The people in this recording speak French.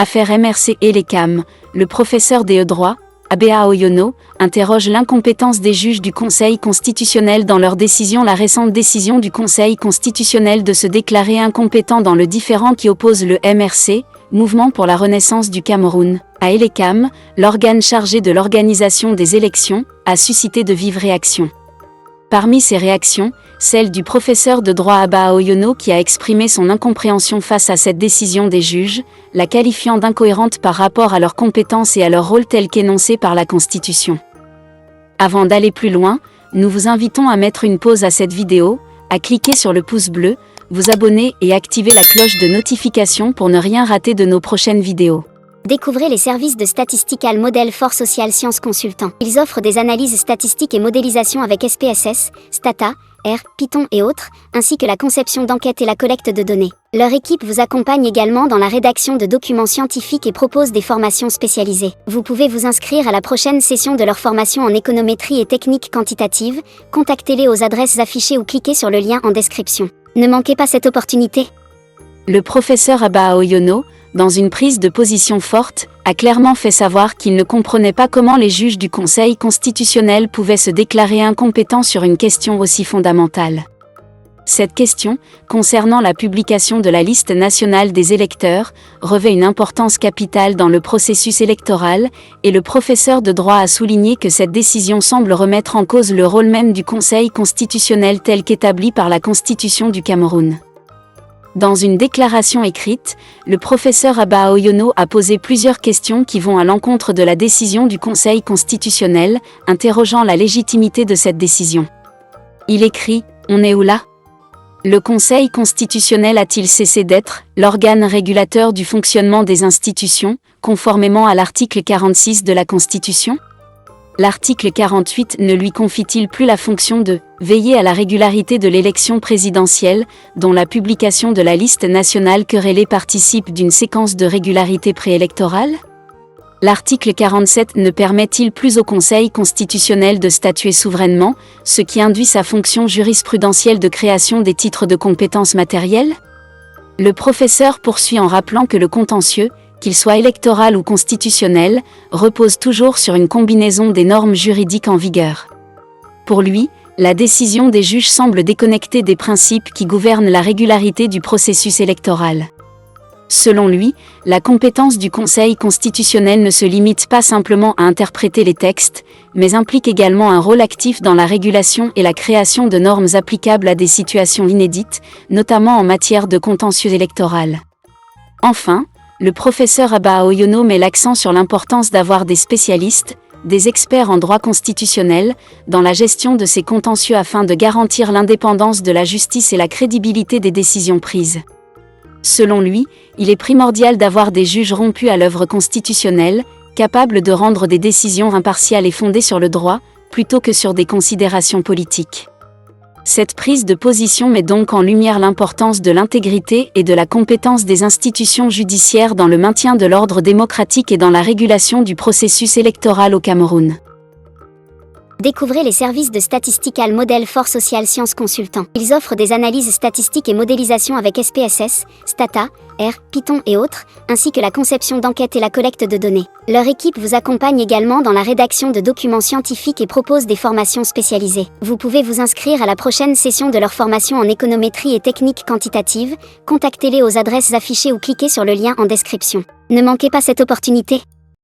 Affaire MRC et les CAM, le professeur des droits, Abea Oyono, interroge l'incompétence des juges du Conseil constitutionnel dans leur décision. La récente décision du Conseil constitutionnel de se déclarer incompétent dans le différend qui oppose le MRC, Mouvement pour la Renaissance du Cameroun, à Elecam, l'organe chargé de l'organisation des élections, a suscité de vives réactions. Parmi ces réactions, celle du professeur de droit Abea Oyono qui a exprimé son incompréhension face à cette décision des juges, la qualifiant d'incohérente par rapport à leurs compétences et à leur rôle tel qu'énoncé par la Constitution. Avant d'aller plus loin, nous vous invitons à mettre une pause à cette vidéo, à cliquer sur le pouce bleu, vous abonner et activer la cloche de notification pour ne rien rater de nos prochaines vidéos. Découvrez les services de Statistical Model for Social Science Consultant. Ils offrent des analyses statistiques et modélisation avec SPSS, Stata, R, Python et autres, ainsi que la conception d'enquêtes et la collecte de données. Leur équipe vous accompagne également dans la rédaction de documents scientifiques et propose des formations spécialisées. Vous pouvez vous inscrire à la prochaine session de leur formation en économétrie et techniques quantitatives. Contactez-les aux adresses affichées ou cliquez sur le lien en description. Ne manquez pas cette opportunité. Le professeur Abea Oyono, dans une prise de position forte, a clairement fait savoir qu'il ne comprenait pas comment les juges du Conseil constitutionnel pouvaient se déclarer incompétents sur une question aussi fondamentale. Cette question, concernant la publication de la liste nationale des électeurs, revêt une importance capitale dans le processus électoral, et le professeur de droit a souligné que cette décision semble remettre en cause le rôle même du Conseil constitutionnel tel qu'établi par la Constitution du Cameroun. Dans une déclaration écrite, le professeur Abea Oyono a posé plusieurs questions qui vont à l'encontre de la décision du Conseil constitutionnel, interrogeant la légitimité de cette décision. Il écrit « On est où là ? Le Conseil constitutionnel a-t-il cessé d'être l'organe régulateur du fonctionnement des institutions, conformément à l'article 46 de la Constitution ? L'article 48 ne lui confie-t-il plus la fonction de « veiller à la régularité de l'élection présidentielle, dont la publication de la liste nationale querellée participe d'une séquence de régularité préélectorale » L'article 47 ne permet-il plus au Conseil constitutionnel de statuer souverainement, ce qui induit sa fonction jurisprudentielle de création des titres de compétences matérielles ? Le professeur poursuit en rappelant que le contentieux, qu'il soit électoral ou constitutionnel, repose toujours sur une combinaison des normes juridiques en vigueur. Pour lui, la décision des juges semble déconnectée des principes qui gouvernent la régularité du processus électoral. Selon lui, la compétence du Conseil constitutionnel ne se limite pas simplement à interpréter les textes, mais implique également un rôle actif dans la régulation et la création de normes applicables à des situations inédites, notamment en matière de contentieux électoral. Enfin, le professeur Abea Oyono met l'accent sur l'importance d'avoir des spécialistes, des experts en droit constitutionnel, dans la gestion de ces contentieux afin de garantir l'indépendance de la justice et la crédibilité des décisions prises. Selon lui, il est primordial d'avoir des juges rompus à l'œuvre constitutionnelle, capables de rendre des décisions impartiales et fondées sur le droit, plutôt que sur des considérations politiques. Cette prise de position met donc en lumière l'importance de l'intégrité et de la compétence des institutions judiciaires dans le maintien de l'ordre démocratique et dans la régulation du processus électoral au Cameroun. Découvrez les services de Statistical Model for Social Science Consultant. Ils offrent des analyses statistiques et modélisation avec SPSS, Stata, R, Python et autres, ainsi que la conception d'enquêtes et la collecte de données. Leur équipe vous accompagne également dans la rédaction de documents scientifiques et propose des formations spécialisées. Vous pouvez vous inscrire à la prochaine session de leur formation en économétrie et techniques quantitatives. Contactez-les aux adresses affichées ou cliquez sur le lien en description. Ne manquez pas cette opportunité.